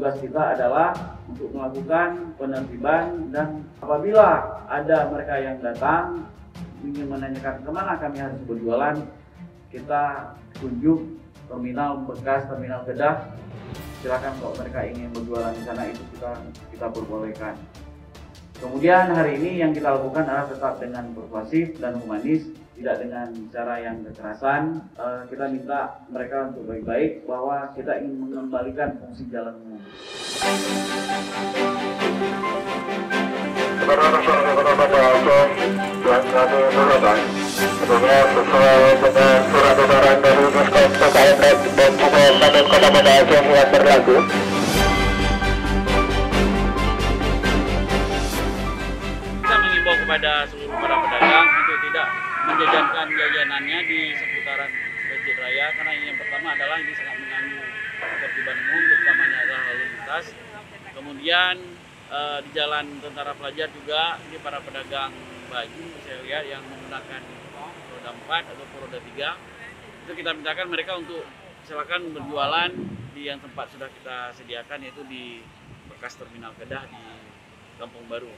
tugas kita adalah untuk melakukan penertiban, dan apabila ada mereka yang datang ingin menanyakan kemana kami harus berjualan, kita tunjuk terminal bekas, terminal Kedah. Silakan kalau mereka ingin berjualan di sana, itu kita perbolehkan. Kemudian hari ini yang kita lakukan adalah tetap dengan persuasif dan humanis, tidak dengan cara yang kekerasan. Kita minta mereka untuk baik-baik, bahwa kita ingin mengembalikan fungsi jalan umum. Sebelumnya sesuai dengan surat edaran dari Diskop PKM dan juga Kantor Kota Banda Aceh yang berlaku. Kepada seluruh para pedagang untuk tidak menjajankan jajanannya di seputaran Masjid Raya, karena yang pertama adalah ini sangat mengganggu ketertiban umum, terutamanya adalah lalu lintas. Kemudian di Jalan Tentara Pelajar juga ini para pedagang baju saya lihat yang menggunakan roda 4 atau roda 3, itu kita mintakan mereka untuk silakan berjualan di yang tempat sudah kita sediakan, yaitu di bekas terminal Kedah di Kampung Baru.